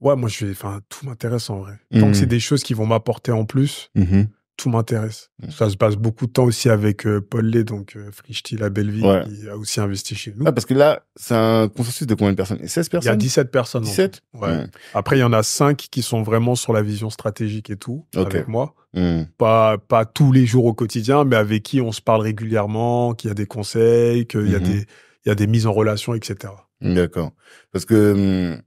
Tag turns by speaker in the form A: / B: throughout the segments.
A: Ouais, moi, tout m'intéresse en vrai. Tant que c'est des choses qui vont m'apporter en plus, tout m'intéresse. Ça se passe beaucoup de temps aussi avec Paul Lay, donc Frichti, la Belleville, qui a aussi investi chez nous.
B: Ah, parce que là, c'est un consensus de combien de personnes? 16 personnes?
A: Il y a 17 personnes.
B: 17?
A: Ouais. Après, il y en a 5 qui sont vraiment sur la vision stratégique et tout, avec moi. Pas tous les jours au quotidien, mais avec qui on se parle régulièrement, qu'il y a des conseils, qu'il y a des mises en relation, etc.
B: D'accord. Parce que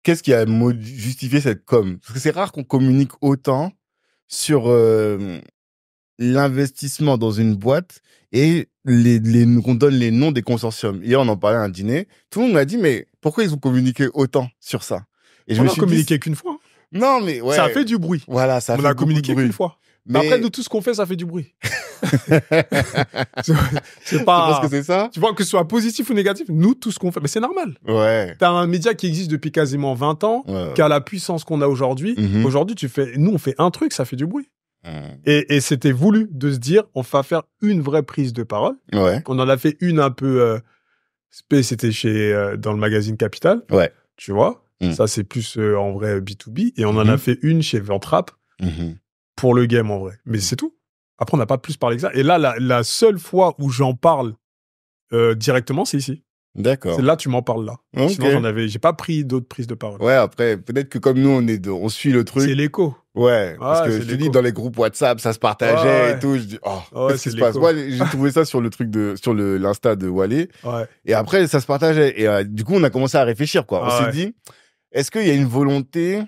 B: qu'est-ce qui a justifié cette com? Parce que c'est rare qu'on communique autant sur l'investissement dans une boîte et qu'on donne les noms des consortiums. Hier, on en parlait à un dîner. Tout le monde m'a dit, mais pourquoi ils ont communiqué autant sur ça? Et
A: On a communiqué qu'une fois.
B: Non, mais ouais.
A: Ça a fait du bruit.
B: Voilà, ça a fait
A: On a communiqué qu'une fois. Mais après, nous, tout ce qu'on fait, ça fait du bruit. C'est pas...
B: Tu penses que c'est ça?
A: Tu vois, que ce soit positif ou négatif, nous, tout ce qu'on fait, mais c'est normal.
B: Ouais.
A: T'as un média qui existe depuis quasiment 20 ans, qui a la puissance qu'on a aujourd'hui. Aujourd'hui, nous, on fait un truc, ça fait du bruit. Et c'était voulu de se dire, on va faire une vraie prise de parole.
B: Ouais.
A: On en a fait une un peu... c'était dans le magazine Capital.
B: Ouais.
A: Tu vois? Ça, c'est plus en vrai B2B. Et on en a fait une chez Ventrap pour le game, en vrai. Mais c'est tout. Après, on n'a pas plus parlé que ça. Et là, la seule fois où j'en parle directement, c'est ici.
B: D'accord.
A: C'est là, tu m'en parles là.
B: Okay.
A: Sinon, j'ai pas pris d'autres prises de parole.
B: Ouais, après, peut-être que comme nous, on suit le truc.
A: C'est l'écho.
B: Ouais, parce que je te dis, dans les groupes WhatsApp, ça se partageait et tout. Je dis, qu'est-ce qui se passe? Moi, j'ai trouvé ça sur l'Insta de Wally.
A: Ouais.
B: Et après, ça se partageait. Et du coup, on a commencé à réfléchir, quoi. On s'est dit, est-ce qu'il y a une volonté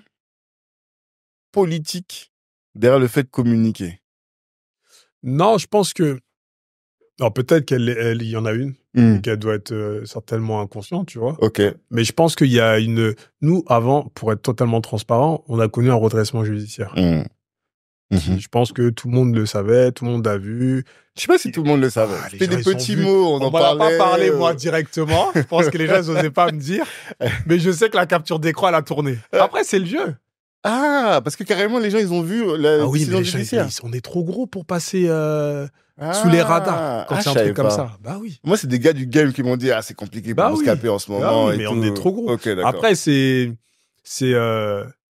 B: politique derrière le fait de communiquer?
A: Non, je pense que... Non, peut-être qu'il y en a une, qu'elle doit être certainement inconsciente, tu vois.
B: Ok.
A: Mais je pense qu'il y a Nous, avant, pour être totalement transparent, on a connu un redressement judiciaire. Je pense que tout le monde le savait, tout le monde a vu.
B: Je sais pas si tout le monde le savait. C'était des petits mots, on en parlait.
A: On m'en a pas parlé, moi, directement. Je pense que les gens n'osaient pas me dire. Mais je sais que la capture d'écran, elle a tourné. Après, c'est le jeu.
B: Ah, parce que carrément, les gens, ils ont vu la décision judiciaire.
A: On est trop gros pour passer... sous les radars, quand c'est un truc comme ça. Bah oui.
B: Moi, c'est des gars du game qui m'ont dit, c'est compliqué pour nous scaper en ce moment.
A: Mais on est trop gros.
B: Okay,
A: après,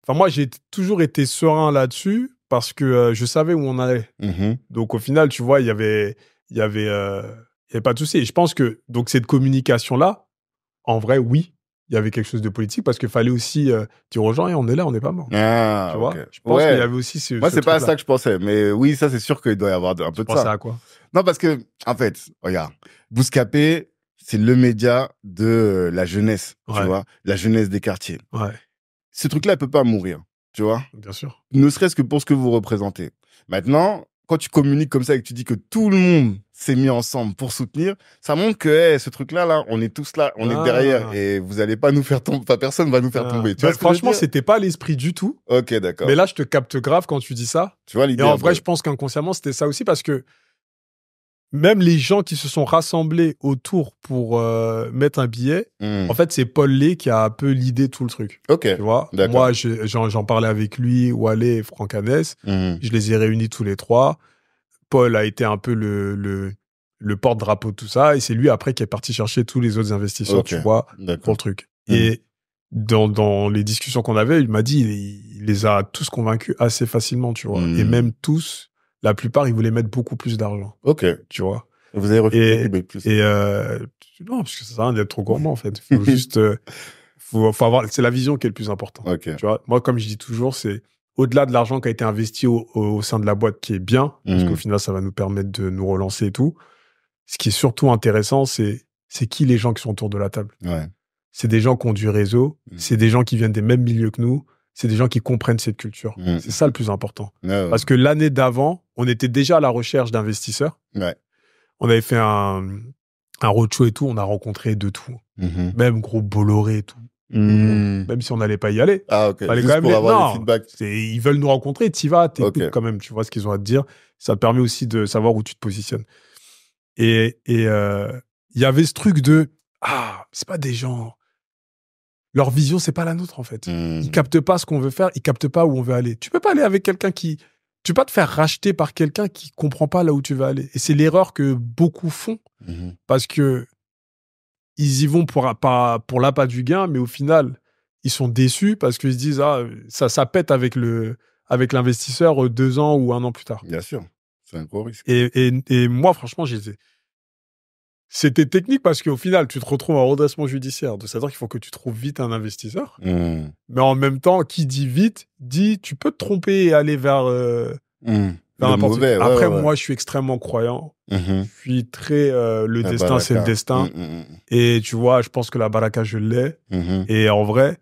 A: moi, j'ai toujours été serein là-dessus parce que je savais où on allait. Donc, au final, tu vois, il y avait pas de souci. Et je pense que, donc, cette communication-là, en vrai, oui, il y avait quelque chose de politique parce qu'il fallait aussi dire aux gens, on est là, on n'est pas mort.
B: Ah,
A: tu vois, je pense qu'il y avait aussi
B: Moi, c'est pas à ça que je pensais, mais oui, ça, c'est sûr qu'il doit y avoir un peu de ça. Tu
A: pensais à quoi?
B: Non, parce que, en fait, regarde, Bouscapé, c'est le média de la jeunesse, tu vois, la jeunesse des quartiers.
A: Ouais.
B: Ce truc-là, il peut pas mourir, tu vois.
A: Bien sûr.
B: Ne serait-ce que pour ce que vous représentez. Maintenant, quand tu communiques comme ça et que tu dis que tout le monde s'est mis ensemble pour soutenir, ça montre que ce truc-là, on est tous là, on est derrière et vous allez pas nous faire tomber, personne va nous faire tomber. Tu vois
A: franchement, c'était pas l'esprit du tout.
B: Ok, d'accord.
A: Mais là, je te capte grave quand tu dis ça.
B: Tu vois l'idée.
A: Et en vrai, je pense qu'inconsciemment, c'était ça aussi parce que même les gens qui se sont rassemblés autour pour mettre un billet, en fait, c'est Paul Lay qui a un peu l'idée tout le truc.
B: Ok.
A: Tu vois, moi, j'en parlais avec lui, Wallet et Franck Hanès. Je les ai réunis tous les trois. Paul a été un peu le porte-drapeau de tout ça. Et c'est lui, après, qui est parti chercher tous les autres investisseurs, tu vois, pour le truc. Et dans les discussions qu'on avait, il m'a dit, il les a tous convaincus assez facilement, tu vois. Et même tous, la plupart, ils voulaient mettre beaucoup plus d'argent.
B: Ok.
A: Tu vois.
B: Vous avez refusé plus.
A: Non, parce que ça sert à rien d'être trop gourmand, en fait. Faut juste, faut avoir, c'est la vision qui est le plus important.
B: Okay.
A: Tu vois. Moi, comme je dis toujours, c'est au-delà de l'argent qui a été investi au sein de la boîte qui est bien, parce qu'au final, ça va nous permettre de nous relancer et tout. Ce qui est surtout intéressant, c'est qui les gens qui sont autour de la table.
B: Ouais.
A: C'est des gens qui ont du réseau, c'est des gens qui viennent des mêmes milieux que nous, c'est des gens qui comprennent cette culture. C'est ça le plus important. Parce que l'année d'avant, on était déjà à la recherche d'investisseurs.
B: Ouais.
A: On avait fait un roadshow et tout, on a rencontré de tout. Même gros Bolloré et tout. Même si on n'allait pas y aller.
B: Ah, ok.
A: Fallait
B: Juste
A: quand même
B: pour avoir des feedbacks.
A: Ils veulent nous rencontrer, t'y vas, t'écoutes quand même, tu vois ce qu'ils ont à te dire. Ça te permet aussi de savoir où tu te positionnes. Et il y avait ce truc de, c'est pas des gens... Leur vision, c'est pas la nôtre, en fait. Ils captent pas ce qu'on veut faire, ils captent pas où on veut aller. Tu peux pas aller avec quelqu'un qui... Tu peux pas te faire racheter par quelqu'un qui comprend pas là où tu veux aller. Et c'est l'erreur que beaucoup font. Parce que ils y vont pour l'appât du gain, mais au final, ils sont déçus parce qu'ils se disent, ça pète avec l'investisseur 2 ans ou 1 an plus tard.
B: Bien sûr. C'est un gros risque.
A: Et moi, franchement, c'était technique parce qu'au final, tu te retrouves en redressement judiciaire. C'est-à-dire qu'il faut que tu trouves vite un investisseur. Mais en même temps, qui dit vite, dit tu peux te tromper et aller vers n'importe quoi. Après, moi, je suis extrêmement croyant. Je suis très... le destin, baraka. C'est le destin. Et tu vois, je pense que la baraka, je l'ai. Et en vrai,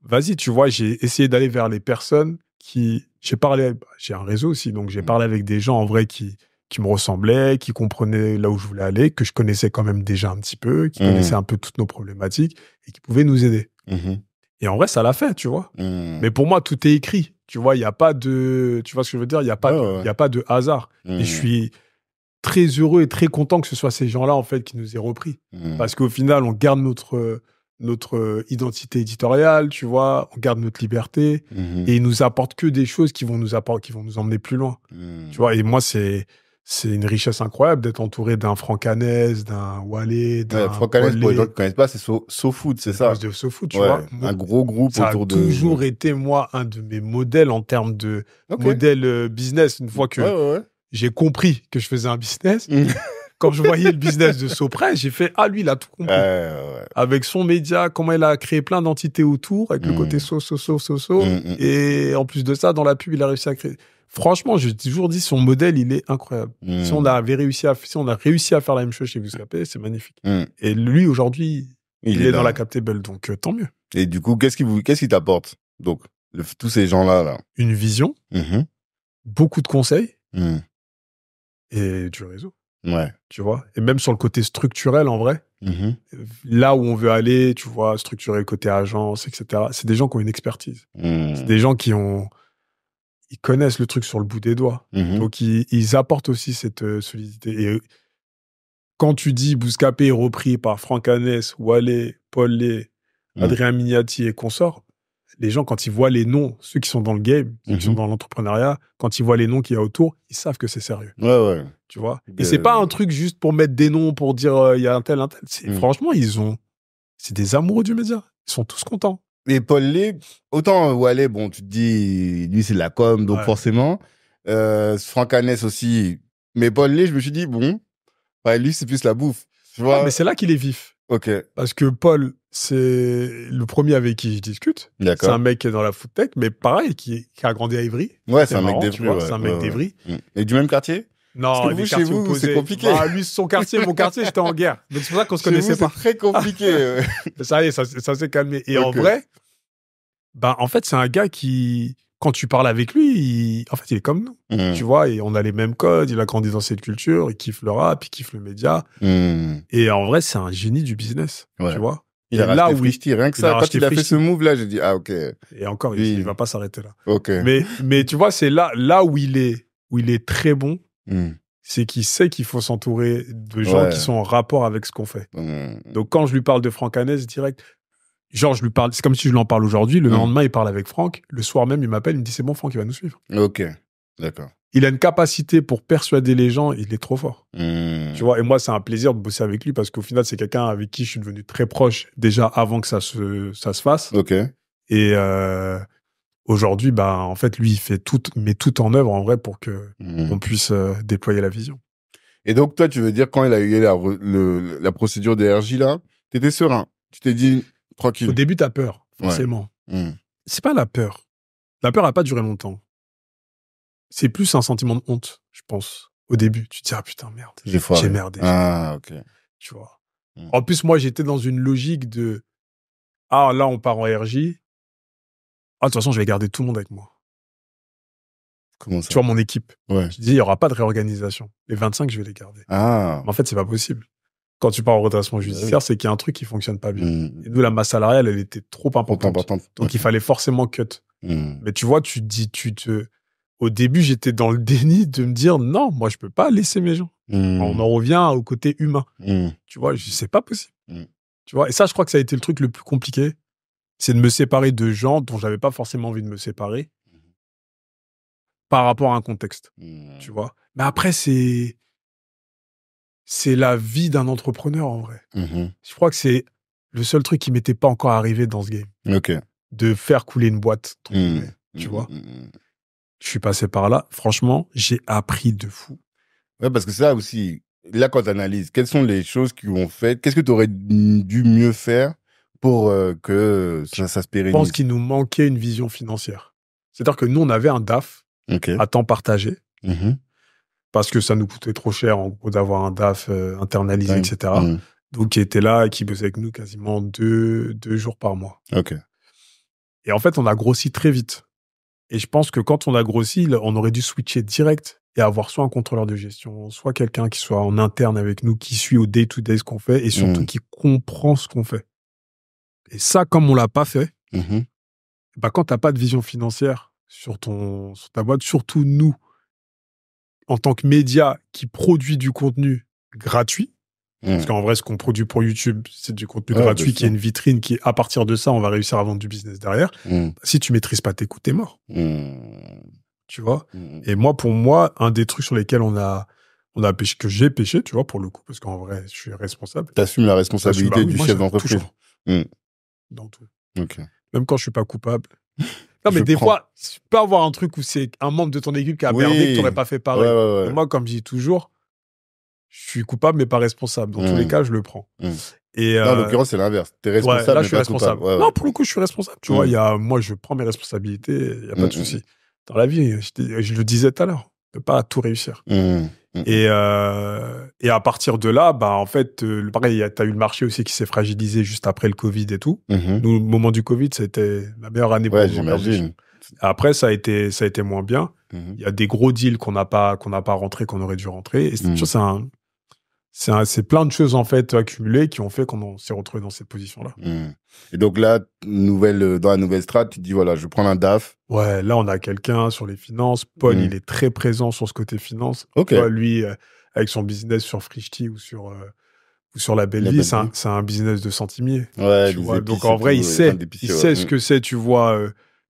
A: vas-y, tu vois, j'ai essayé d'aller vers les personnes qui... J'ai un réseau aussi, donc j'ai parlé avec des gens en vrai qui me ressemblaient, qui comprenaient là où je voulais aller, que je connaissais quand même déjà un petit peu, qui connaissaient un peu toutes nos problématiques et qui pouvaient nous aider. Et en vrai, ça l'a fait, tu vois. Mais pour moi, tout est écrit. Tu vois, il n'y a pas de... Tu vois ce que je veux dire? Il n'y a pas de hasard. Et je suis très heureux et très content que ce soit ces gens-là, en fait, qui nous aient repris. Parce qu'au final, on garde notre identité éditoriale, tu vois, on garde notre liberté et ils nous apportent que des choses qui vont nous emmener plus loin. Tu vois, et moi, c'est une richesse incroyable d'être entouré d'un Franck Hanès, d'un Walé, d'un
B: Franck Hanès, pour les gens qui ne connaissent pas, c'est SoFood, c'est ça?
A: De SoFood, tu vois.
B: Un gros groupe autour de...
A: Ça a toujours été, moi, un de mes modèles en termes de modèle business. Une fois que j'ai compris que je faisais un business, quand je voyais le business de Soprès, j'ai fait, lui, il a tout compris. Avec son média, comment il a créé plein d'entités autour, avec le côté et en plus de ça, dans la pub, il a réussi à créer... Franchement, j'ai toujours dit, son modèle, il est incroyable. Si on a réussi à faire la même chose chez Bouscapé, c'est magnifique. Et lui, aujourd'hui, il est dans la Captable, donc tant mieux.
B: Et du coup, qu'est-ce qui t'apporte? Donc, tous ces gens-là, là.
A: Une vision, beaucoup de conseils et du réseau.
B: Ouais.
A: Tu vois? Et même sur le côté structurel, en vrai, là où on veut aller, tu vois, structurer le côté agence, etc., c'est des gens qui ont une expertise. C'est des gens ils connaissent le truc sur le bout des doigts. Donc, ils apportent aussi cette solidité. Et quand tu dis Bouscapé est repris par Franck Hanès, Walé, Paul Lé, Adrien Mignati et consorts, les gens, quand ils voient les noms, ceux qui sont dans le game, ceux qui sont dans l'entrepreneuriat, quand ils voient les noms qu'il y a autour, ils savent que c'est sérieux.
B: Ouais.
A: Tu vois? Et c'est pas un truc juste pour mettre des noms, pour dire il y a un tel. Franchement, c'est des amoureux du média. Ils sont tous contents.
B: Et Paul Lé, autant Walé, bon, tu te dis, lui, c'est de la com, donc forcément. Franck Hanès aussi. Mais Paul Lé, je me suis dit, bon, lui, c'est plus la bouffe. Tu vois?
A: Mais c'est là qu'il est vif.
B: Ok.
A: Parce que Paul, c'est le premier avec qui je discute.
B: D'accord.
A: C'est un mec qui est dans la food tech, mais pareil, qui a grandi à Ivry.
B: Ouais, c'est un mec d'Ivry.
A: C'est un mec d'Ivry.
B: Et du même quartier?
A: Non,
B: parce que vous, chez vous, c'est compliqué.
A: Lui, son quartier, mon quartier, j'étais en guerre. Donc c'est pour ça qu'on se connaissait pas.
B: C'est très compliqué.
A: Ça y est, ça s'est calmé. Et en vrai, en fait, c'est un gars qui, quand tu parles avec lui, en fait, il est comme nous. Tu vois, et on a les mêmes codes, il a grandi dans cette culture, il kiffe le rap, il kiffe le média. Et en vrai, c'est un génie du business. Tu vois.
B: Il a racheté Frishti, rien que ça. Quand il a fait ce move-là, j'ai dit, ok.
A: Et encore, il va pas s'arrêter là.
B: Ok.
A: Mais tu vois, c'est là où il est très bon. C'est qu'il sait qu'il faut s'entourer de gens qui sont en rapport avec ce qu'on fait. Donc, quand je lui parle de Franck Hanès direct, genre, je lui parle, c'est comme si je lui en parle aujourd'hui. Le lendemain, il parle avec Franck. Le soir même, il m'appelle, il me dit, c'est bon, Franck, il va nous suivre.
B: Ok. D'accord.
A: Il a une capacité pour persuader les gens, il est trop fort. Tu vois, et moi, c'est un plaisir de bosser avec lui parce qu'au final, c'est quelqu'un avec qui je suis devenu très proche déjà avant que ça se fasse.
B: Ok.
A: Et, aujourd'hui, en fait, lui, il fait tout en œuvre, en vrai, pour que on puisse déployer la vision.
B: Et donc, toi, tu veux dire, quand il a eu la procédure DRJ, là, t'étais serein. Tu t'es dit, tranquille.
A: Au début, t'as peur, forcément. C'est pas la peur. La peur n'a pas duré longtemps. C'est plus un sentiment de honte, je pense. Au début, tu te dis, putain, merde. J'ai merdé.
B: Ah, ok.
A: Tu vois. En plus, moi, j'étais dans une logique de, là, on part en RJ. De toute façon, je vais garder tout le monde avec moi.
B: Comment ça?
A: Tu vois, mon équipe.
B: Ouais.
A: Je dis, il n'y aura pas de réorganisation. Les 25, je vais les garder.
B: Ah.
A: Mais en fait, c'est pas possible. Quand tu pars en redressement judiciaire, c'est qu'il y a un truc qui fonctionne pas bien. Et nous, la masse salariale, elle était trop importante. Donc, il fallait forcément cut. Mais tu vois, au début, j'étais dans le déni de me dire, non, moi, je peux pas laisser mes gens. On en revient au côté humain. Tu vois, c'est pas possible. Tu vois, et ça, je crois que ça a été le truc le plus compliqué. C'est de me séparer de gens dont j'avais pas forcément envie de me séparer par rapport à un contexte. Tu vois. Mais après, c'est la vie d'un entrepreneur, en vrai. Je crois que c'est le seul truc qui m'était pas encore arrivé dans ce game.
B: Ok.
A: de faire couler une boîte, tu vois. Je suis passé par là. Franchement, j'ai appris de fou.
B: Ouais, parce que ça aussi, là, quand tu analyses, quelles sont les choses qui ont fait, qu'est-ce que tu aurais dû mieux faire pour que ça se pérennise?
A: Je pense qu'il nous manquait une vision financière. C'est-à-dire que nous, on avait un DAF à temps partagé parce que ça nous coûtait trop cher, en gros, d'avoir un DAF internalisé, etc. Donc, qui était là et qui bossait avec nous quasiment deux jours par mois. Et en fait, on a grossi très vite. Et je pense que quand on a grossi, on aurait dû switcher direct et avoir soit un contrôleur de gestion, soit quelqu'un qui soit en interne avec nous, qui suit au day-to-day ce qu'on fait et surtout qui comprend ce qu'on fait. Et ça, comme on l'a pas fait, bah, quand t'as pas de vision financière sur ta boîte, surtout nous, en tant que média qui produit du contenu gratuit, parce qu'en vrai, ce qu'on produit pour YouTube, c'est du contenu gratuit qui est une vitrine qui, à partir de ça, on va réussir à vendre du business derrière. Si tu maîtrises pas tes coûts, t'es mort. Tu vois? Et moi, pour moi, un des trucs sur lesquels on a pêché, que j'ai pêché, tu vois, pour le coup, parce qu'en vrai, je suis responsable.
B: T'assumes la responsabilité du chef d'entreprise.
A: Dans tout. Même quand je suis pas coupable. Non, mais des fois, tu peux avoir un truc où c'est un membre de ton équipe qui a merdé, que t'aurais pas fait pareil. Moi, comme je dis toujours, je suis coupable, mais pas responsable. Dans tous les cas, je le prends. Et
B: non, en l'occurrence, c'est l'inverse. T'es responsable,
A: là,
B: mais
A: je suis
B: pas
A: responsable.
B: coupable.
A: Non, pour le coup, je suis responsable. Tu vois, moi, je prends mes responsabilités, il n'y a pas de souci. Dans la vie, je le disais tout à l'heure, on peut pas tout réussir. Et à partir de là, bah, en fait, pareil, t'as eu le marché aussi qui s'est fragilisé juste après le Covid et tout. Nous, au moment du Covid, c'était la meilleure année pour nous.
B: J'imagine.
A: Après, ça a été moins bien. Il y a des gros deals qu'on n'a pas rentrés, qu'on aurait dû rentrer. Et c'est plein de choses, en fait, accumulées qui ont fait qu'on s'est retrouvé dans cette position-là.
B: Et donc là, dans la nouvelle strat, tu dis, voilà, je vais prendre un DAF.
A: Ouais, là, on a quelqu'un sur les finances. Paul, il est très présent sur ce côté finance. Toi, lui, avec son business sur Frishti ou sur la Belle Vie, c'est un business de centimier.
B: Ouais,
A: tu vois. Donc, en vrai, il sait ce que c'est, tu vois,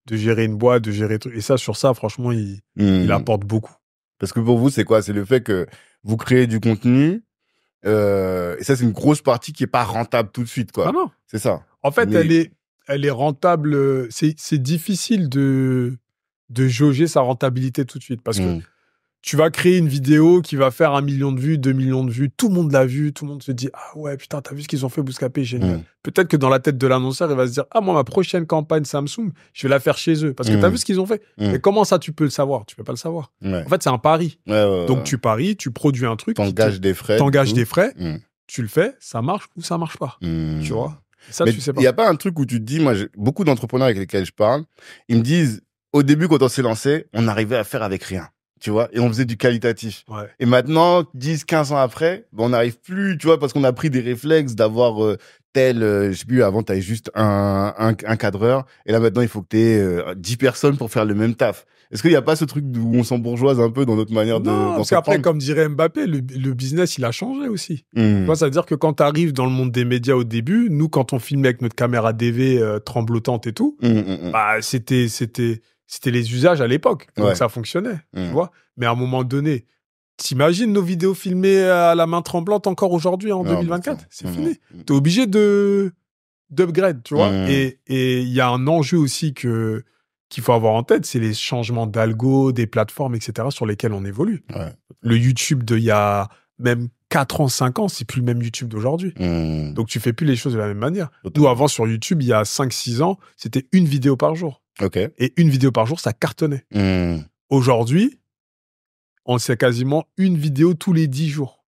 A: de gérer une boîte, de gérer tout. Et ça, sur ça, franchement, il apporte beaucoup.
B: Parce que pour vous, c'est quoi? C'est le fait que vous créez du contenu. Et ça, c'est une grosse partie qui est pas rentable tout de suite, quoi.
A: Ah non.
B: C'est ça.
A: En fait, elle est rentable. C'est difficile de jauger sa rentabilité tout de suite parce que tu vas créer une vidéo qui va faire 1 million de vues, 2 millions de vues. Tout le monde l'a vu. Tout le monde se dit, ah ouais, putain, t'as vu ce qu'ils ont fait, Bouscapé, génial. Peut-être que dans la tête de l'annonceur, il va se dire, ah, moi, ma prochaine campagne Samsung, je vais la faire chez eux. Parce que t'as vu ce qu'ils ont fait. Mais comment ça, tu peux le savoir? Tu peux pas le savoir. En fait, c'est un pari. Donc, tu paries, tu produis un truc.
B: T'engages des frais.
A: Tu le fais, ça marche ou ça marche pas. Tu vois? Ça,
B: mais
A: tu sais pas.
B: Il n'y a pas un truc où tu te dis, moi, beaucoup d'entrepreneurs avec lesquels je parle, ils me disent, au début, quand on s'est lancé, on arrivait à faire avec rien. Tu vois, et on faisait du qualitatif. Et maintenant, 10, 15 ans après, on n'arrive plus, tu vois, parce qu'on a pris des réflexes d'avoir je sais plus, avant, t'avais juste un cadreur, et là, maintenant, il faut que t'aies 10 personnes pour faire le même taf. Est-ce qu'il n'y a pas ce truc où on s'embourgeoise un peu dans notre manière de...
A: Non, parce qu'après, comme dirait Mbappé, le business, il a changé aussi. Tu vois, ça veut dire que quand t'arrives dans le monde des médias au début, nous, quand on filmait avec notre caméra DV tremblotante et tout, bah, c'était les usages à l'époque. Donc, ça fonctionnait, tu vois. Mais à un moment donné, t'imagines nos vidéos filmées à la main tremblante encore aujourd'hui, en 2024? C'est fini. T'es obligé d'upgrade, tu vois. Et il y a un enjeu aussi qu'il faut avoir en tête, c'est les changements d'algo, des plateformes, etc., sur lesquelles on évolue. Le YouTube d'il y a même 4 ans, 5 ans, c'est plus le même YouTube d'aujourd'hui. Donc, tu fais plus les choses de la même manière. Nous, avant, sur YouTube, il y a 5-6 ans, c'était une vidéo par jour. Et une vidéo par jour, ça cartonnait. Aujourd'hui, on sait quasiment une vidéo tous les 10 jours.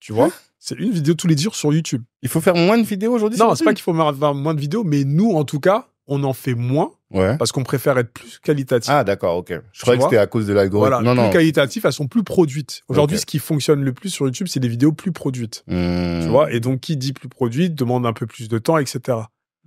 A: Tu vois? C'est une vidéo tous les 10 jours sur YouTube.
B: Il faut faire moins de vidéos aujourd'hui?
A: Non, c'est pas qu'il faut faire moins de vidéos, mais nous, en tout cas, on en fait moins parce qu'on préfère être plus qualitatif.
B: Ah, d'accord, ok. Je croyais que c'était à cause de l'algorithme.
A: Voilà, plus qualitatif, elles sont plus produites. Aujourd'hui, ce qui fonctionne le plus sur YouTube, c'est des vidéos plus produites. Tu vois? Et donc, qui dit plus produite demande un peu plus de temps, etc.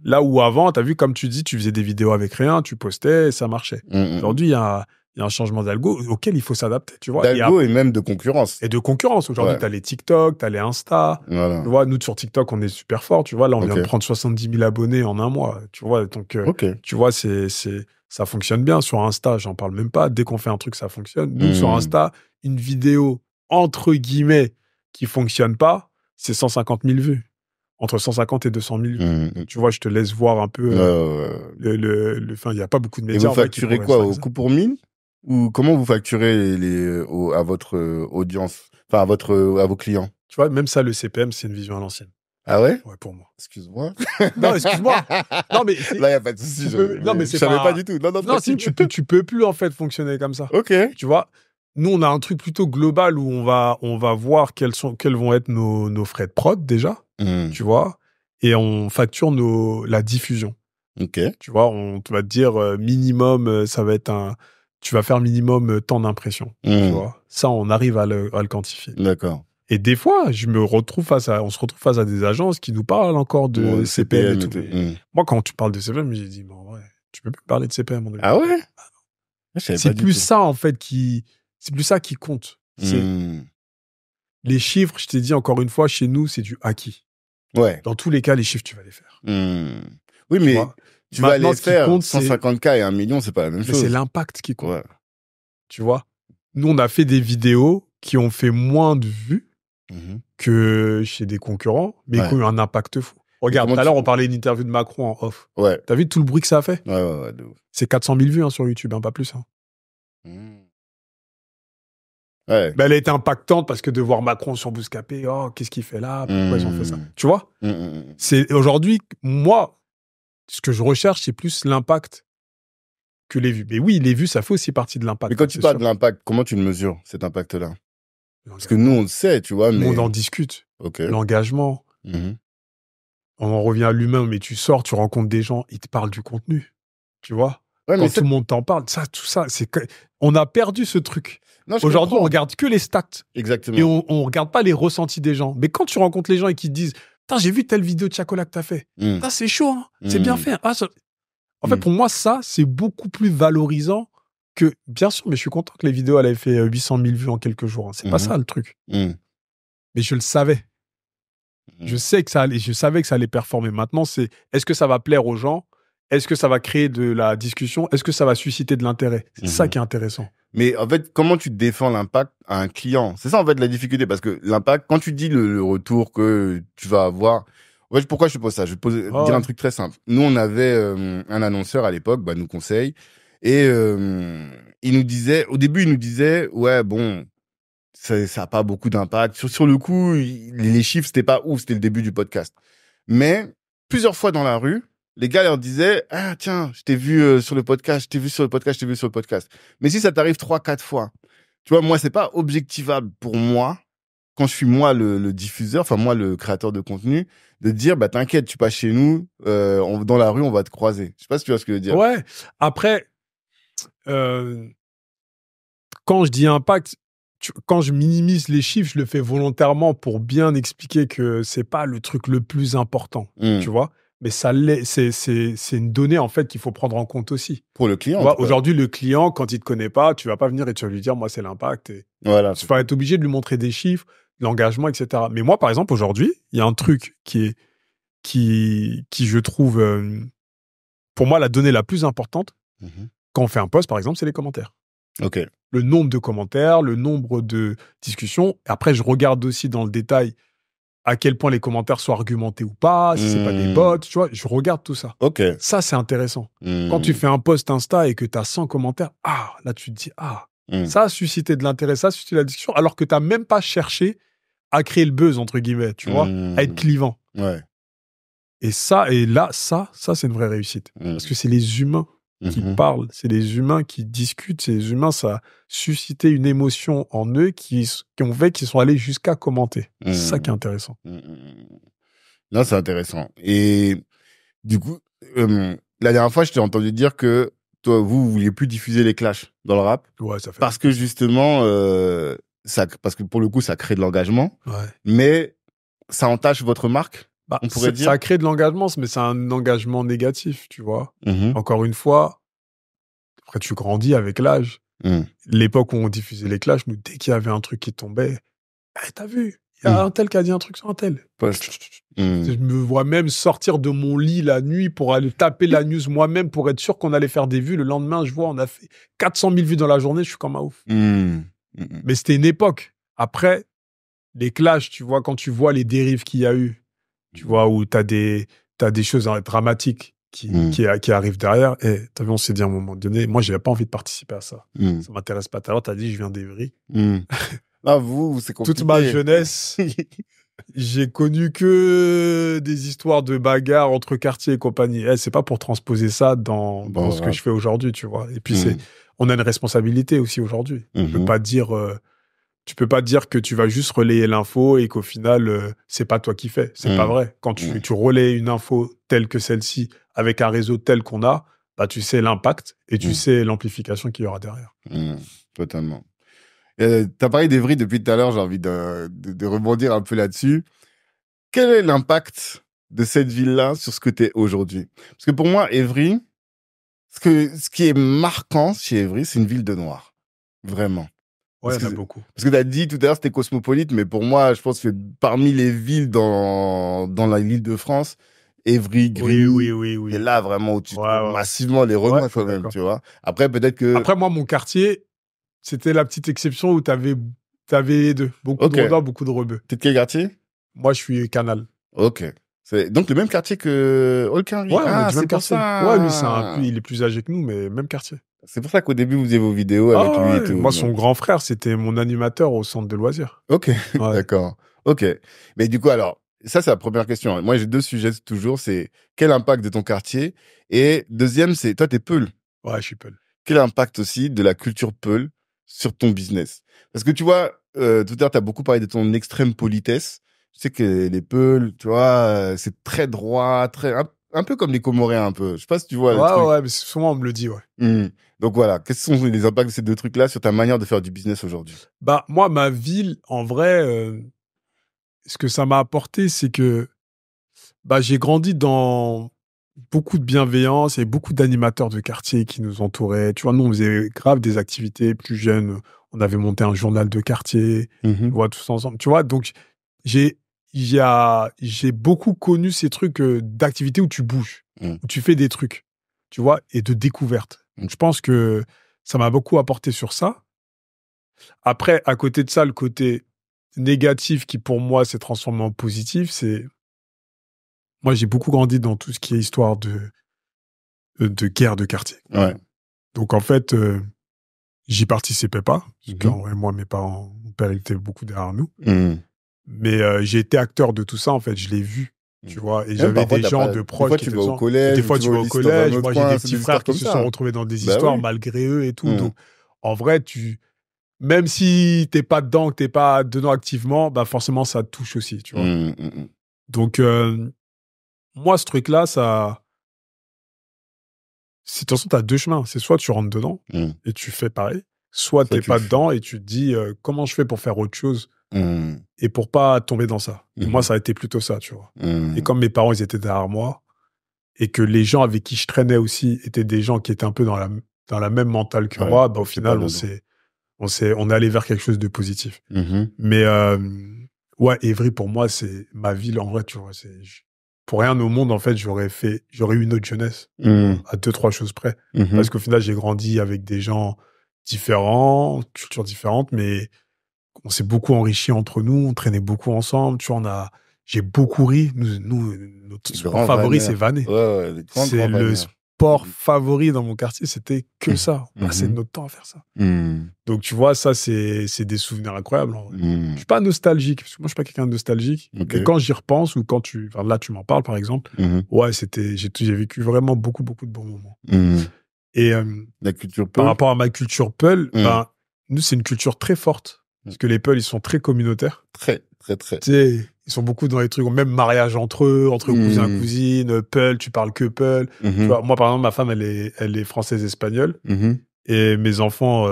A: Là où avant, t'as vu, comme tu dis, tu faisais des vidéos avec rien, tu postais, et ça marchait. Aujourd'hui, il y a un changement d'algo auquel il faut s'adapter, tu vois.
B: D'algo et même de concurrence.
A: Et de concurrence. Aujourd'hui, t'as les TikTok, t'as les Insta. Tu vois, nous, sur TikTok, on est super fort, tu vois. Là, on vient de prendre 70 000 abonnés en un mois, tu vois. Donc, tu vois, ça fonctionne bien. Sur Insta, j'en parle même pas. Dès qu'on fait un truc, ça fonctionne. Nous, sur Insta, une vidéo, entre guillemets, qui fonctionne pas, c'est 150 000 vues. entre 150 et 200 000 vues. Tu vois, je te il n'y a pas beaucoup de médias.
B: Et vous facturez quoi, au coup pour 1000 ou comment vous facturez à votre audience, enfin à vos clients?
A: Tu vois, même ça, le CPM, c'est une vision à l'ancienne.
B: Ah ouais?
A: Ouais, pour moi.
B: Excuse-moi.
A: Non, excuse-moi. Non, mais
B: là, il n'y a pas de souci.
A: Non, mais
B: je savais pas du tout.
A: Non, si, tu peux plus, en fait, fonctionner comme ça.
B: Ok.
A: Tu vois, nous, on a un truc plutôt global où on va voir quels vont être nos frais de prod, déjà. Tu vois, et on facture la diffusion.
B: Ok.
A: Tu vois, on va te dire minimum, ça va être tu vas faire minimum tant d'impressions. Tu vois, ça, on arrive à le quantifier.
B: D'accord.
A: Et des fois, on se retrouve face à des agences qui nous parlent encore de CPM et tout. Moi, quand tu parles de CPM, j'ai dit, bon, ouais, tu peux plus parler de CPM.
B: Ah ouais?
A: C'est plus ça, en fait, c'est plus ça qui compte. Les chiffres, je t'ai dit encore une fois, chez nous, c'est du acquis.
B: Ouais.
A: Dans tous les cas, les chiffres, tu vas les faire.
B: Oui, mais tu vas les faire 150K et 1 million, c'est pas la même chose.
A: Mais c'est l'impact qui compte.
B: Ouais.
A: Tu vois? Nous, on a fait des vidéos qui ont fait moins de vues que chez des concurrents, mais qui ont eu un impact fou. Regarde, tout à l'heure, on parlait d'une interview de Macron en off.
B: Ouais.
A: T'as vu tout le bruit que ça a fait?
B: Ouais.
A: C'est 400 000 vues sur YouTube, pas plus.
B: Ouais.
A: Elle a été impactante parce que de voir Macron sur Bouscapé, oh, qu'est-ce qu'il fait là? Pourquoi ils ont fait ça? Tu vois? C'est aujourd'hui, moi, ce que je recherche, c'est plus l'impact que les vues. Mais oui, les vues, ça fait aussi partie de l'impact.
B: Mais quand tu parles de l'impact, comment tu le mesures, cet impact-là? Parce que nous, on le sait, tu vois, mais...
A: On en discute.
B: Ok.
A: L'engagement. On en revient à l'humain, mais tu sors, tu rencontres des gens, ils te parlent du contenu. Tu vois?
B: Ouais,
A: quand tout le monde t'en parle, tout ça, on a perdu ce truc. Aujourd'hui, on regarde que les stats.
B: Exactement.
A: Et on regarde pas les ressentis des gens. Mais quand tu rencontres les gens et qu'ils te disent, putain, j'ai vu telle vidéo de Chacola que t'as fait. Putain, c'est chaud, hein. C'est bien fait. En fait, pour moi, ça, c'est beaucoup plus valorisant que, bien sûr, mais je suis content que les vidéos, elles aient fait 800 000 vues en quelques jours. Hein. C'est pas ça, le truc. Mais je le savais. Je savais que ça allait performer. Maintenant, est-ce que ça va plaire aux gens? Est-ce que ça va créer de la discussion? Est-ce que ça va susciter de l'intérêt? C'est ça qui est intéressant.
B: Mais en fait, comment tu défends l'impact à un client? C'est ça, en fait, la difficulté. Parce que l'impact, quand tu dis le retour que tu vas avoir... En fait, pourquoi je te pose ça? Je vais dire un truc très simple. Nous, on avait un annonceur à l'époque, nous conseille. Et il nous disait... Au début, il nous disait, ouais, bon... Ça n'a pas beaucoup d'impact. Sur le coup, les chiffres, c'était pas ouf, c'était le début du podcast. Mais plusieurs fois dans la rue, les gars leur disaient, ah tiens, je t'ai vu sur le podcast, je t'ai vu sur le podcast, je t'ai vu sur le podcast. Mais si ça t'arrive 3-4 fois, tu vois, moi, c'est pas objectivable pour moi, quand je suis moi le diffuseur, enfin moi le créateur de contenu, de dire, t'inquiète, tu passes chez nous, dans la rue, on va te croiser. Je sais pas si tu vois ce que je veux dire.
A: Ouais. Après, quand je dis impact, quand je minimise les chiffres, je le fais volontairement pour bien expliquer que c'est pas le truc le plus important, tu vois. Mais c'est une donnée en fait qu'il faut prendre en compte aussi.
B: Pour le client.
A: Aujourd'hui, le client, quand il te connaît pas, tu vas pas venir et tu vas lui dire, moi c'est l'impact. Et
B: voilà.
A: tu vas être obligé de lui montrer des chiffres, l'engagement, etc. Mais moi, par exemple, aujourd'hui, il y a un truc qui je trouve, pour moi, la donnée la plus importante quand on fait un post, par exemple, c'est les commentaires.
B: Ok.
A: Le nombre de commentaires, le nombre de discussions. Après, je regarde aussi dans le détail à quel point les commentaires sont argumentés ou pas, si c'est pas des bots, tu vois. Je regarde tout ça.
B: Ok.
A: Ça, c'est intéressant. Quand tu fais un post Insta et que tu as 100 commentaires, là, tu te dis, ça a suscité de l'intérêt, ça a suscité la discussion, alors que tu n'as même pas cherché à créer le buzz, entre guillemets, tu vois, à être clivant.
B: Ouais.
A: Et ça, c'est une vraie réussite. Parce que c'est les humains qui parlent, c'est les humains qui discutent, c'est les humains, ça a suscité une émotion en eux qui ont fait qu'ils sont allés jusqu'à commenter. C'est ça qui est intéressant.
B: Non, c'est intéressant. Et du coup, la dernière fois, je t'ai entendu dire que toi, vous vouliez plus diffuser les clashs dans le rap.
A: Ouais, ça fait.
B: Parce que justement, parce que pour le coup, ça crée de l'engagement.
A: Ouais.
B: Mais ça entache votre marque. On pourrait dire.
A: Ça crée de l'engagement, mais c'est un engagement négatif, tu vois. Encore une fois, après tu grandis avec l'âge. L'époque où on diffusait les clashs, nous, dès qu'il y avait un truc qui tombait, t'as vu, il y a un tel qui a dit un truc sur un tel. Je me vois même sortir de mon lit la nuit pour aller taper la news moi-même pour être sûr qu'on allait faire des vues. Le lendemain, je vois, on a fait 400 000 vues dans la journée, je suis comme un ouf. Mais c'était une époque. Après, les clashs, tu vois, quand tu vois les dérives qu'il y a eu, tu vois, où t'as des choses dramatiques qui arrivent derrière. Et t'as vu, on s'est dit à un moment donné, moi, j'avais pas envie de participer à ça. Ça m'intéresse pas. Tout à l'heure, t'as dit, je viens d'Evry.
B: Ah, vous, c'est compliqué.
A: Toute ma jeunesse, j'ai connu que des histoires de bagarres entre quartiers et compagnie. C'est pas pour transposer ça dans ce que je fais aujourd'hui, tu vois. Et puis, on a une responsabilité aussi aujourd'hui. Tu peux pas dire que tu vas juste relayer l'info et qu'au final, c'est pas toi qui fais. C'est pas vrai. Quand tu relais une info telle que celle-ci avec un réseau tel qu'on a, bah, tu sais l'impact et tu sais l'amplification qu'il y aura derrière.
B: Totalement. T'as parlé d'Evry depuis tout à l'heure, j'ai envie de rebondir un peu là-dessus. Quel est l'impact de cette ville-là sur ce que t'es aujourd'hui? Parce que pour moi, Evry, ce qui est marquant chez Evry, c'est une ville de noirs. Vraiment.
A: Ouais, il y en a beaucoup.
B: Parce que t'as dit tout à l'heure, c'était cosmopolite, mais pour moi, je pense que parmi les villes dans l'Île-de-France, Evry, Gris,
A: oui.
B: c'est là vraiment où tu trouves massivement les Renois quand même, tu vois. Après, peut-être que...
A: Après, moi, mon quartier, c'était la petite exception où t'avais les deux. Beaucoup de Renois, beaucoup de Rebeux.
B: T'es de quel quartier?
A: Moi, je suis Canal.
B: Ok. C'est donc le même quartier que Olkinry.
A: Ouais, c'est pour
B: ça.
A: Ouais, lui, il est plus âgé que nous, mais même quartier.
B: C'est pour ça qu'au début, vous faisiez vos vidéos avec lui et tout.
A: Moi, son grand frère, c'était mon animateur au centre de loisirs.
B: Ok, d'accord. Ok. Mais du coup, alors, ça, c'est la première question. Moi, j'ai deux sujets toujours. C'est quel impact de ton quartier? Et deuxième, c'est toi, t'es Peul.
A: Ouais, je suis Peul.
B: Quel impact aussi de la culture Peul sur ton business? Parce que tu vois, tout à l'heure, t'as beaucoup parlé de ton extrême politesse. Je sais que les Peuls, tu vois, c'est très droit, un peu comme les Comoriens, un peu. Je sais pas si tu vois le truc.
A: Ouais, mais souvent on me le dit, ouais.
B: Donc voilà, quels sont les impacts de ces deux trucs-là sur ta manière de faire du business aujourd'hui?
A: Bah, moi, ma ville, en vrai, ce que ça m'a apporté, c'est que bah, j'ai grandi dans beaucoup de bienveillance et beaucoup d'animateurs de quartier qui nous entouraient. Tu vois, nous, on faisait grave des activités plus jeunes. On avait monté un journal de quartier, tu vois, tous ensemble. Tu vois, donc j'ai beaucoup connu ces trucs d'activités où tu bouges, où tu fais des trucs, tu vois, et de découverte. Donc, je pense que ça m'a beaucoup apporté sur ça. Après, à côté de ça, le côté négatif qui, pour moi, s'est transformé en positif, c'est... Moi, j'ai beaucoup grandi dans tout ce qui est histoire de guerre de quartier.
B: Ouais.
A: Donc, en fait, j'y participais pas. Parce qu'en vrai, moi, mon père, il était beaucoup derrière nous. Mais j'ai été acteur de tout ça, en fait. Je l'ai vu, tu vois. Et j'avais des gens de proches.
B: Des fois, tu vas au collège.
A: Des fois, tu vas au collège. Moi, j'ai des petits frères qui se sont retrouvés dans des histoires malgré eux et tout. Donc, en vrai, même si t'es pas dedans, que t'es pas dedans activement, bah, forcément, ça te touche aussi, tu vois. Donc, moi, ce truc-là, ça... De toute façon, t'as deux chemins. C'est soit tu rentres dedans et tu fais pareil, soit t'es pas dedans et tu te dis comment je fais pour faire autre chose et pour pas tomber dans ça. Et moi, ça a été plutôt ça, tu vois. Et comme mes parents, ils étaient derrière moi et que les gens avec qui je traînais aussi étaient des gens qui étaient un peu dans la même mentale que moi, bah, au final, on est allé vers quelque chose de positif. Mais ouais, Évry, pour moi, c'est ma ville, en vrai, tu vois. Pour rien au monde, en fait, j'aurais eu une autre jeunesse à 2-3 choses près. Parce qu'au final, j'ai grandi avec des gens différents, cultures différentes, mais on s'est beaucoup enrichi entre nous, on traînait beaucoup ensemble, tu vois, j'ai beaucoup ri. Notre sport favori, c'est vanner. C'est le sport favori dans mon quartier, c'était que ça. On passait notre temps à faire ça. Donc, tu vois, ça, c'est des souvenirs incroyables. Je suis pas nostalgique, parce que moi, je suis pas quelqu'un de nostalgique. Mais quand j'y repense, ou là, tu m'en parles, par exemple, ouais, j'ai vécu vraiment beaucoup, beaucoup de bons moments. Et
B: la culture Peul,
A: par rapport à ma culture Peul, ben, nous, c'est une culture très forte. Parce que les Peuls, ils sont très communautaires.
B: Très, très, très.
A: Tu sais, ils sont beaucoup dans les trucs, même mariage entre eux, entre cousins, cousines, Peul, tu parles que Peul. Tu vois, moi, par exemple, ma femme, elle est française-espagnole. Et mes enfants,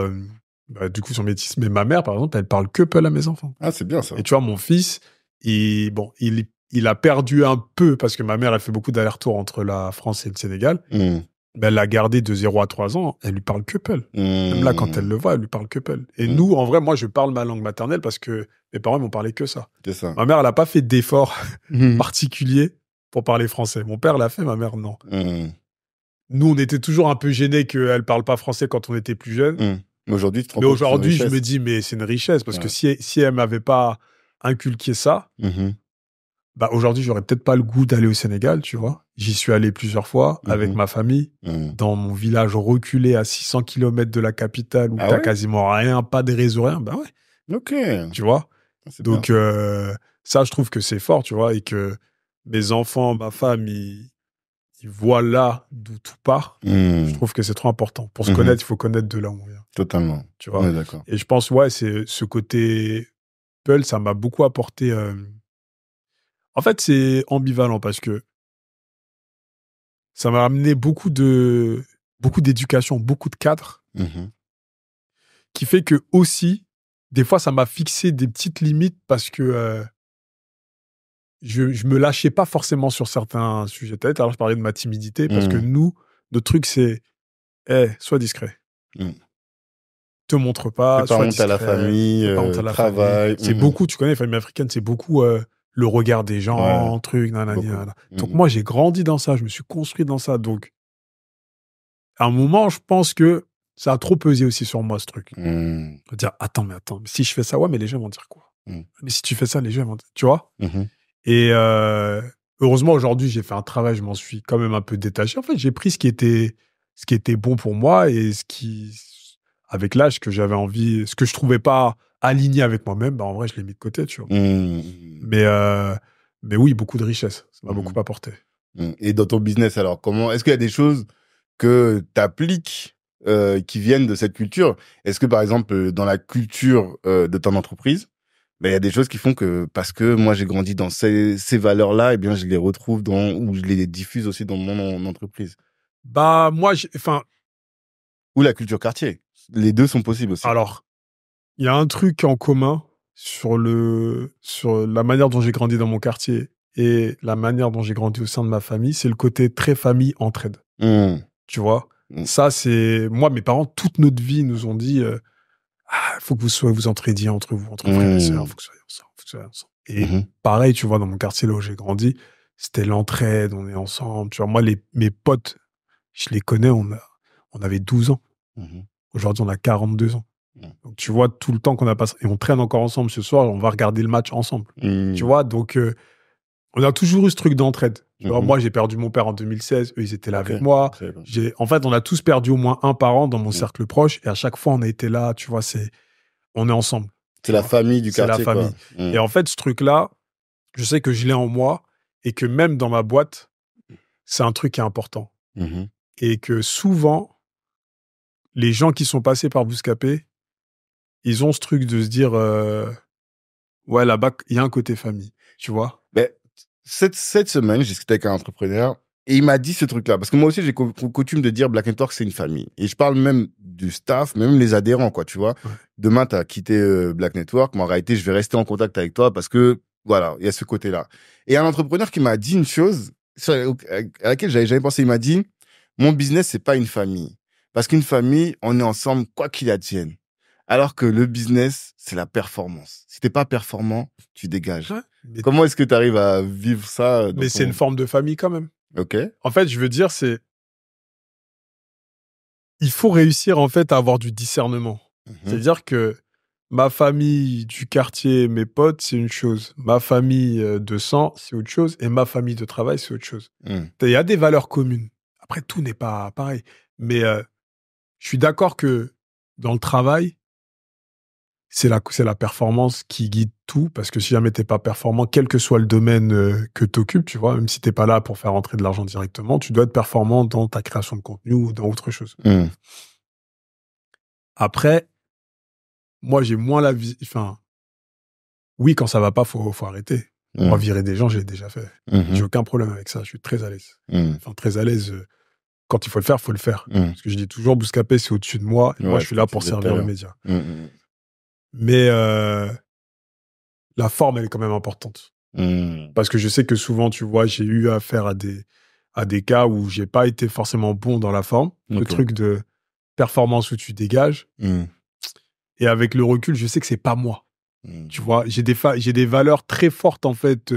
A: bah, du coup, sont métis. Mais ma mère, par exemple, elle parle que Peul à mes enfants.
B: Ah, c'est bien ça.
A: Et tu vois, mon fils, il a perdu un peu, parce que ma mère, elle fait beaucoup d'allers-retours entre la France et le Sénégal. Ben, elle l'a gardé de 0 à 3 ans, elle lui parle que Peul. Même là, quand elle le voit, elle lui parle que Peul. Et nous, en vrai, moi, je parle ma langue maternelle parce que mes parents m'ont parlé que ça.
B: C'est ça.
A: Ma mère, elle n'a pas fait d'effort particulier pour parler français. Mon père l'a fait, ma mère, non. Nous, on était toujours un peu gênés qu'elle parle pas français quand on était plus jeunes.
B: Mais aujourd'hui,
A: je me dis, mais c'est une richesse parce que si elle m'avait pas inculqué ça, bah, aujourd'hui, j'aurais peut-être pas le goût d'aller au Sénégal, tu vois. J'y suis allé plusieurs fois avec ma famille, dans mon village reculé à 600 km de la capitale où t'as quasiment rien, pas de réseau, rien. Bah ouais.
B: Ok.
A: Tu vois. Donc, ça, je trouve que c'est fort, tu vois, et que mes enfants, ma femme, ils voient là d'où tout part. Je trouve que c'est trop important. Pour se connaître, il faut connaître de là où on vient.
B: Totalement.
A: Tu vois.
B: Ouais, d'accord.
A: Et je pense, c'est ce côté Peul, ça m'a beaucoup apporté. En fait, c'est ambivalent parce que ça m'a amené beaucoup d'éducation, beaucoup de cadres, qui fait que aussi, des fois, ça m'a fixé des petites limites parce que je me lâchais pas forcément sur certains sujets. Peut-être, alors je parlais de ma timidité parce que nous, notre truc, c'est, sois discret. Te montre pas,
B: sois
A: discret.
B: Honte à la famille, travail.
A: C'est beaucoup, tu connais, les familles africaines, c'est beaucoup le regard des gens, truc, nanana. Donc moi, j'ai grandi dans ça, je me suis construit dans ça. Donc, à un moment, je pense que ça a trop pesé aussi sur moi, ce truc. De dire, attends, mais si je fais ça, mais les gens vont dire quoi? Mais si tu fais ça, les gens vont dire, tu vois? Et heureusement, aujourd'hui, j'ai fait un travail, je m'en suis quand même un peu détaché. En fait, j'ai pris ce qui était bon pour moi et avec l'âge que j'avais envie, ce que je trouvais pas aligné avec moi-même, bah en vrai, je l'ai mis de côté, tu vois. Mais oui, beaucoup de richesse. Ça m'a beaucoup apporté.
B: Et dans ton business, alors, est-ce qu'il y a des choses que tu appliques qui viennent de cette culture? Est-ce que, par exemple, dans la culture de ton entreprise, il y a des choses qui font que, parce que moi, j'ai grandi dans ces valeurs-là, et bien, je les retrouve ou je les diffuse aussi dans mon entreprise?
A: Bah, moi,
B: ou la culture quartier. Les deux sont possibles aussi.
A: Alors, il y a un truc en commun sur la manière dont j'ai grandi dans mon quartier et la manière dont j'ai grandi au sein de ma famille, c'est le côté très famille, entraide. Tu vois? Ça, c'est... Moi, mes parents, toute notre vie, nous ont dit faut que vous entraidiez entre vous, entre frères et sœurs, faut que vous soyez ensemble. Et pareil, tu vois, dans mon quartier, là où j'ai grandi, c'était l'entraide, on est ensemble. Tu vois, moi, mes potes, je les connais, on avait 12 ans. Aujourd'hui, on a 42 ans. Donc, tu vois, tout le temps qu'on a passé, et on traîne encore ensemble ce soir, on va regarder le match ensemble. Tu vois, donc, on a toujours eu ce truc d'entraide. Tu vois, moi, j'ai perdu mon père en 2016, eux, ils étaient là avec moi. En fait, on a tous perdu au moins un parent dans mon cercle proche, et à chaque fois, on a été là, tu vois, on est ensemble.
B: C'est la famille du quartier.
A: C'est la famille. Et en fait, ce truc-là, je sais que je l'ai en moi, et que même dans ma boîte, c'est un truc qui est important. Et que souvent, les gens qui sont passés par Bouscapé, ils ont ce truc de se dire, ouais, là-bas, il y a un côté famille, tu vois.
B: Mais cette semaine, j'ai discuté avec un entrepreneur et il m'a dit ce truc-là. Parce que moi aussi, j'ai coutume de dire Black Network, c'est une famille. Et je parle même du staff, même les adhérents, quoi, tu vois. Demain, tu as quitté Black Network, mais en réalité, je vais rester en contact avec toi parce que, voilà, il y a ce côté-là. Et un entrepreneur qui m'a dit une chose à laquelle j'avais jamais pensé, il m'a dit, mon business, c'est pas une famille. Parce qu'une famille, on est ensemble, quoi qu'il advienne. Alors que le business, c'est la performance. Si t'es pas performant, tu dégages. Comment est-ce que tu arrives à vivre ça
A: Mais c'est une forme de famille quand même.
B: Ok.
A: En fait, je veux dire, il faut réussir en fait à avoir du discernement. C'est-à-dire que ma famille du quartier, mes potes, c'est une chose. Ma famille de sang, c'est autre chose. Et ma famille de travail, c'est autre chose. Il y a des valeurs communes. Après, tout n'est pas pareil. Mais je suis d'accord que dans le travail, c'est la performance qui guide tout, parce que si jamais t'es pas performant, quel que soit le domaine que t'occupes, tu vois, même si t'es pas là pour faire rentrer de l'argent directement, tu dois être performant dans ta création de contenu ou dans autre chose. Après, moi, j'ai moins la vie, oui, quand ça va pas, faut arrêter. Moi, virer des gens, j'ai déjà fait. J'ai aucun problème avec ça, je suis très à l'aise. Très à l'aise. Quand il faut le faire, faut le faire. Parce que je dis toujours, Bouscapé, c'est au-dessus de moi, et moi, je suis là pour servir le média. Mais la forme, elle est quand même importante. Parce que je sais que souvent, tu vois, j'ai eu affaire à des cas où j'ai pas été forcément bon dans la forme. Le truc de performance où tu dégages. Et avec le recul, je sais que c'est pas moi. Tu vois, j'ai des valeurs très fortes, en fait,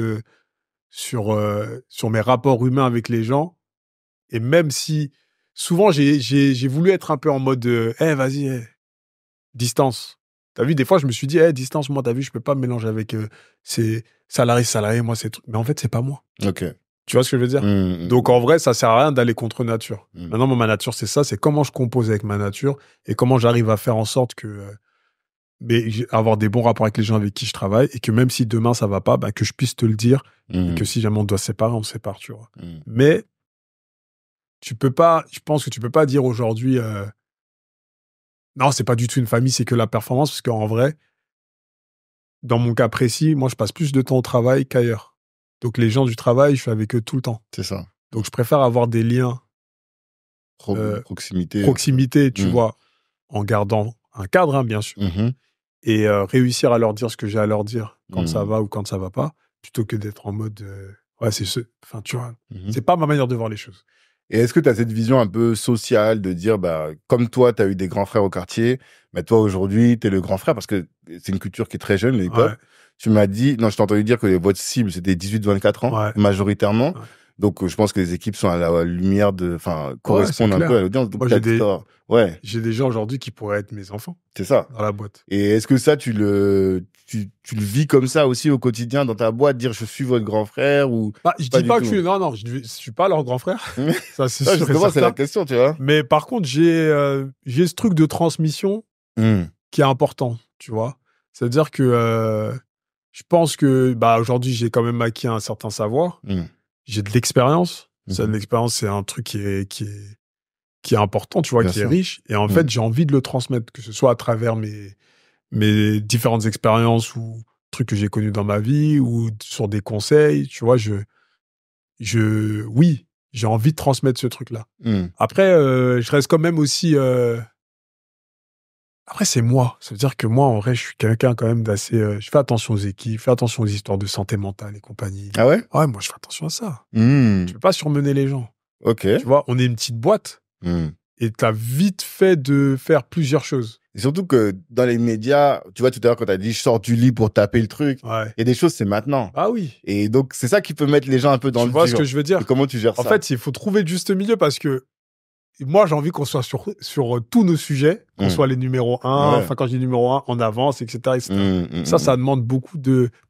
A: sur mes rapports humains avec les gens. Et même si, souvent, j'ai voulu être un peu en mode, vas-y, distance. T'as vu, des fois, je me suis dit, distance, moi, t'as vu, je peux pas me mélanger avec salarié, moi, c'est tout. Mais en fait, c'est pas moi.
B: Ok.
A: Tu vois ce que je veux dire? Donc, en vrai, ça sert à rien d'aller contre nature. Maintenant, ma nature, c'est ça. C'est comment je compose avec ma nature et comment j'arrive à faire en sorte que, avoir des bons rapports avec les gens avec qui je travaille et que même si demain ça va pas, que je puisse te le dire et que si jamais on doit se séparer, on se sépare, tu vois. Mais je pense que tu peux pas dire aujourd'hui, non, c'est pas du tout une famille, c'est que la performance, parce qu'en vrai, dans mon cas précis, moi, je passe plus de temps au travail qu'ailleurs. Donc, les gens du travail, je suis avec eux tout le temps.
B: C'est ça.
A: Donc, je préfère avoir des liens proximité, tu vois, en gardant un cadre, hein, bien sûr, et réussir à leur dire ce que j'ai à leur dire quand ça va ou quand ça va pas, plutôt que d'être en mode, enfin, tu vois, c'est pas ma manière de voir les choses.
B: Et est-ce que tu as cette vision un peu sociale de dire, comme toi, tu as eu des grands frères au quartier, mais toi, aujourd'hui, tu es le grand frère, parce que c'est une culture qui est très jeune, le hip-hop. Ouais. Tu m'as dit, non, je t'ai entendu dire que votre cible, c'était 18-24 ans, majoritairement. Ouais. Donc, je pense que les équipes sont à la lumière correspondent un peu à l'audience. Donc,
A: moi, j'ai des gens aujourd'hui qui pourraient être mes enfants.
B: C'est ça.
A: Dans la boîte.
B: Et est-ce que ça, tu le vis comme ça aussi au quotidien dans ta boîte, dire je suis votre grand frère ou
A: je dis pas que je suis pas leur grand frère. Ça, c'est sûr.
B: Justement, c'est la question, tu vois.
A: Mais par contre, j'ai ce truc de transmission qui est important, tu vois. C'est-à-dire que je pense que aujourd'hui, j'ai quand même acquis un certain savoir. J'ai de l'expérience. L'expérience, c'est un truc qui est important, tu vois, qui est riche. Et en fait, j'ai envie de le transmettre, que ce soit à travers mes différentes expériences ou trucs que j'ai connus dans ma vie ou sur des conseils, tu vois, oui, j'ai envie de transmettre ce truc-là. Après, je reste quand même aussi... Après, c'est moi. Ça veut dire que moi, en vrai, je suis quelqu'un quand même d'assez... je fais attention aux équipes, je fais attention aux histoires de santé mentale et compagnie.
B: Ah ouais?
A: Ouais, moi, je fais attention à ça. Tu peux pas surmener les gens.
B: Ok.
A: Tu vois, on est une petite boîte et t'as vite fait de faire plusieurs choses.
B: Et surtout que dans les médias, tu vois, tout à l'heure, quand t'as dit je sors du lit pour taper le truc, il y a des choses, c'est maintenant.
A: Ah oui.
B: Et donc, c'est ça qui peut mettre les gens un peu dans le dur.
A: Tu vois ce que je veux dire?
B: Et comment tu gères ça?
A: En fait, il faut trouver le juste milieu parce que moi, j'ai envie qu'on soit sur tous nos sujets, qu'on soit les numéros 1, enfin, quand je dis numéro 1, en avance, etc. Ça demande beaucoup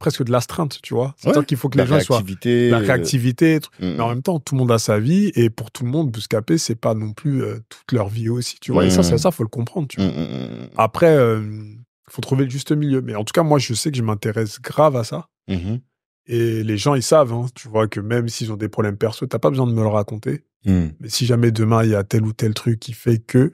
A: presque de l'astreinte, tu vois. C'est-à-dire qu'il faut que les gens soient... La réactivité. Mais en même temps, tout le monde a sa vie et pour tout le monde, Bouscapé, c'est pas non plus toute leur vie aussi, tu vois. Et ça, faut le comprendre, tu vois. Après, faut trouver le juste milieu. Mais en tout cas, moi, je sais que je m'intéresse grave à ça. Et les gens, ils savent, hein, tu vois, que même s'ils ont des problèmes perso, t'as pas besoin de me le raconter. Mais si jamais demain, il y a tel ou tel truc qui fait que,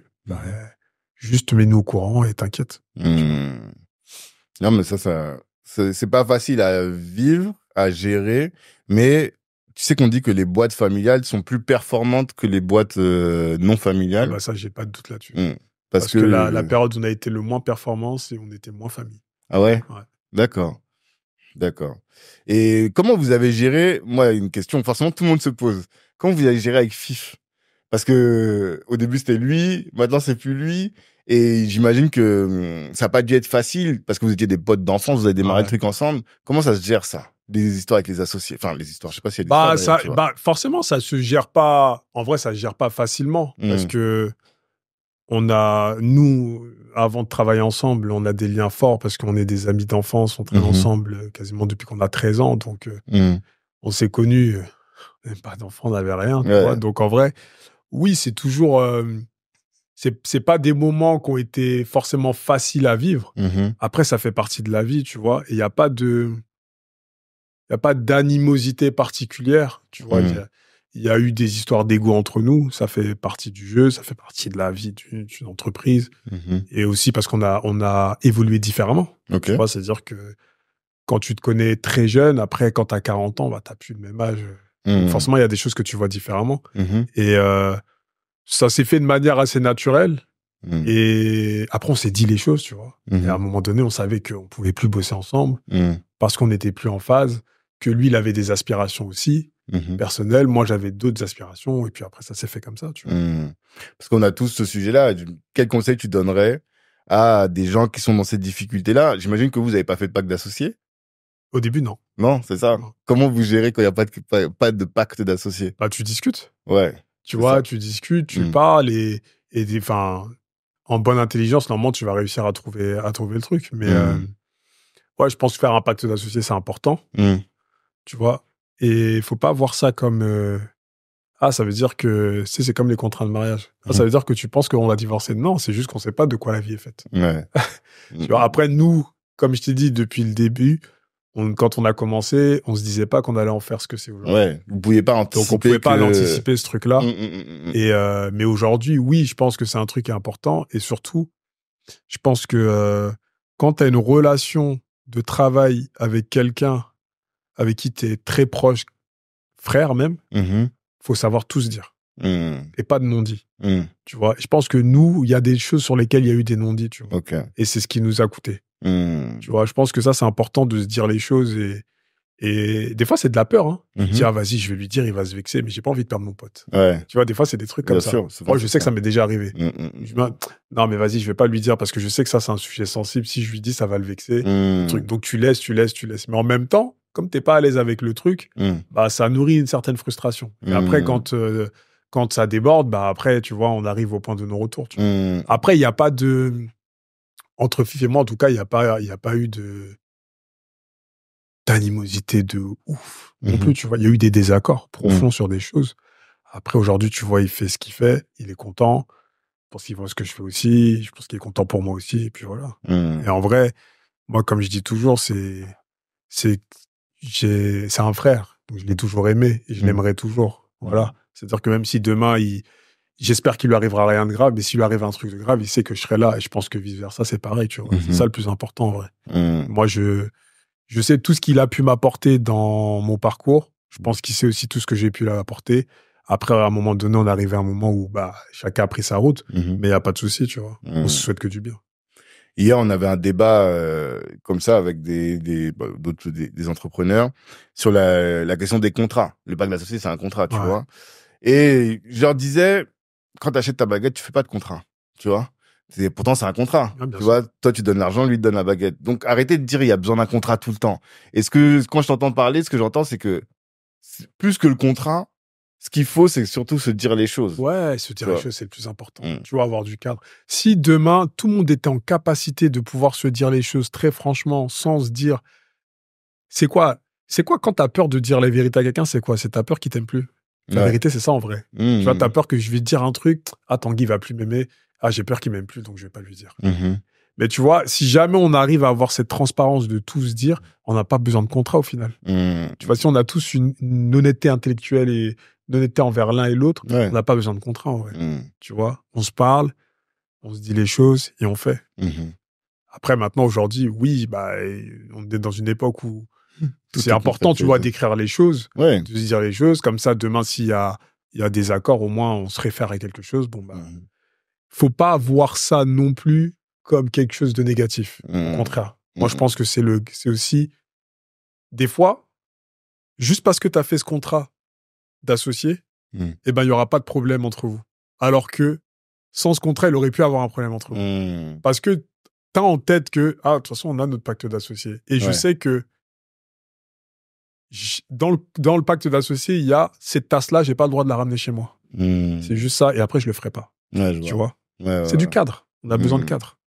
A: juste mets-nous au courant et t'inquiète.
B: Non, mais ça, c'est pas facile à vivre, à gérer, mais tu sais qu'on dit que les boîtes familiales sont plus performantes que les boîtes non familiales.
A: Ça, j'ai pas de doute là-dessus.
B: Parce que
A: la période où on a été le moins performant, c'est où on était moins famille.
B: Ah ouais? D'accord. Et comment vous avez géré, moi, une question, forcément, tout le monde se pose. Comment vous avez géré avec Fif? Parce que au début, c'était lui, maintenant, c'est plus lui. Et j'imagine que ça n'a pas dû être facile parce que vous étiez des potes d'enfance, vous avez démarré le truc ensemble. Comment ça se gère, ça? Des histoires avec les associés. Enfin, les histoires, je sais pas s'il y a des histoires.
A: Forcément, ça se gère pas. En vrai, ça se gère pas facilement parce que nous, avant de travailler ensemble, on a des liens forts parce qu'on est des amis d'enfance, on traîne ensemble quasiment depuis qu'on a 13 ans. Donc, on s'est connus, même pas d'enfants, on n'avait rien. Tu vois. Donc, en vrai, oui, c'est toujours... c'est pas des moments qui ont été forcément faciles à vivre. Après, ça fait partie de la vie, tu vois. Et il n'y a pas d'animosité particulière, tu vois. Il y a eu des histoires d'ego entre nous, ça fait partie du jeu, ça fait partie de la vie d'une entreprise. Et aussi parce qu'on a évolué différemment. Tu vois, c'est-à-dire que quand tu te connais très jeune, après, quand tu as 40 ans, tu n'as plus le même âge. Donc forcément, il y a des choses que tu vois différemment. Et ça s'est fait de manière assez naturelle. Et après, on s'est dit les choses, tu vois. Et à un moment donné, on savait qu'on pouvait plus bosser ensemble parce qu'on n'était plus en phase, que lui, il avait des aspirations aussi. Personnel, moi j'avais d'autres aspirations et puis après ça s'est fait comme ça, tu vois.
B: Parce qu'on a tous ce sujet-là. Quel conseil tu donnerais à des gens qui sont dans ces difficultés-là? J'imagine que vous n'avez pas fait de pacte d'associés.
A: Au début, non.
B: Non, c'est ça. Non. Comment vous gérez quand il n'y a pas de pacte d'associés?
A: Tu discutes.
B: Ouais.
A: Tu vois, tu discutes, tu parles et en bonne intelligence, normalement tu vas réussir à trouver le truc. Mais Ouais, je pense que faire un pacte d'associés, c'est important. Tu vois. Et il faut pas voir ça comme... ça veut dire que... c'est comme les contrats de mariage. Ça veut dire que tu penses qu'on va divorcer. Non, c'est juste qu'on sait pas de quoi la vie est faite.
B: Ouais.
A: Tu vois, après, nous, comme je t'ai dit depuis le début, quand on a commencé, on se disait pas qu'on allait en faire ce que c'est aujourd'hui.
B: Ouais, vous pouviez pas anticiper.
A: Donc on pouvait pas l'anticiper, ce truc-là. Mais aujourd'hui, oui, je pense que c'est un truc important. Et surtout, je pense que quand tu as une relation de travail avec quelqu'un avec qui tu es très proche, frère même, faut savoir tout se dire. Et pas de non-dit. Tu vois, je pense que nous, il y a des choses sur lesquelles il y a eu des non-dits, tu vois. Et c'est ce qui nous a coûté. Tu vois, je pense que ça, c'est important de se dire les choses et des fois, c'est de la peur. Hein. Tu te dis, vas-y, je vais lui dire, il va se vexer, mais j'ai pas envie de perdre mon pote. Ouais. Tu vois, des fois, c'est des trucs comme ça. Moi, je sais que ça m'est déjà arrivé. Je me dis, non, mais vas-y, je vais pas lui dire parce que je sais que ça, c'est un sujet sensible. Si je lui dis, ça va le vexer. Truc. Donc, tu laisses. Mais en même temps, comme t'es pas à l'aise avec le truc, bah, ça nourrit une certaine frustration. Et après, quand ça déborde, bah, après, tu vois, on arrive au point de non-retour. Après, il n'y a pas de... Entre Fif et moi, en tout cas, il n'y a pas eu d'animosité de ouf non plus, tu vois. Il y a eu des désaccords profonds sur des choses. Après, aujourd'hui, tu vois, il fait ce qu'il fait, il est content. Je pense qu'il voit ce que je fais aussi, je pense qu'il est content pour moi aussi, et puis voilà. Et en vrai, moi, comme je dis toujours, c'est un frère. Donc, je l'ai toujours aimé et je l'aimerai toujours. Voilà. C'est-à-dire que même si demain, j'espère qu'il lui arrivera rien de grave, mais s'il lui arrive un truc de grave, il sait que je serai là. Et je pense que vice-versa, c'est pareil, tu vois. C'est ça le plus important, en vrai. Moi, je sais tout ce qu'il a pu m'apporter dans mon parcours. Je pense qu'il sait aussi tout ce que j'ai pu lui apporter. Après, à un moment donné, on est arrivé à un moment où bah, chacun a pris sa route, mais il n'y a pas de souci, tu vois. On se souhaite que du bien.
B: Hier, on avait un débat comme ça avec des entrepreneurs sur la question des contrats. Le pacte d'associés, c'est un contrat, tu vois. Et je leur disais, quand tu achètes ta baguette, tu fais pas de contrat, tu vois. Pourtant, c'est un contrat. Tu vois, toi, tu donnes l'argent, lui, te donne la baguette. Donc, arrêtez de dire il y a besoin d'un contrat tout le temps. Et quand je t'entends parler, ce que j'entends, c'est que plus que le contrat, ce qu'il faut, c'est surtout se dire les choses.
A: Ouais, se dire les choses, c'est le plus important. Tu vois, avoir du cadre. Si demain, tout le monde était en capacité de pouvoir se dire les choses très franchement, sans se dire... C'est quoi quand t'as peur de dire la vérité à quelqu'un, c'est quoi? C'est ta peur qui t'aime plus. La vérité, c'est ça en vrai. Tu vois, t'as peur que je vais te dire un truc, Tanguy va plus m'aimer, j'ai peur qu'il m'aime plus, donc je vais pas lui dire. Mais tu vois, si jamais on arrive à avoir cette transparence de tout se dire, on n'a pas besoin de contrat au final. Tu vois, si on a tous une honnêteté intellectuelle et une honnêteté envers l'un et l'autre, on n'a pas besoin de contrat en vrai. Tu vois, on se parle, on se dit les choses et on fait. Après, maintenant, aujourd'hui, oui, bah, on est dans une époque où c'est important, tu vois, d'écrire les choses, de se dire les choses. Comme ça, demain, s'il y a des accords, au moins, on se réfère à quelque chose. Bon, bah, faut pas voir ça non plus comme quelque chose de négatif. Au contraire. Moi, je pense que c'est aussi, des fois, juste parce que tu as fait ce contrat d'associé, eh ben, il y aura pas de problème entre vous. Alors que, sans ce contrat, il aurait pu avoir un problème entre vous. Parce que tu as en tête que, de toute façon, on a notre pacte d'associé. Et je sais que dans le pacte d'associé, il y a cette tasse-là, j'ai pas le droit de la ramener chez moi. C'est juste ça. Et après, je le ferai pas. Tu vois, c'est du cadre. On a besoin de cadre.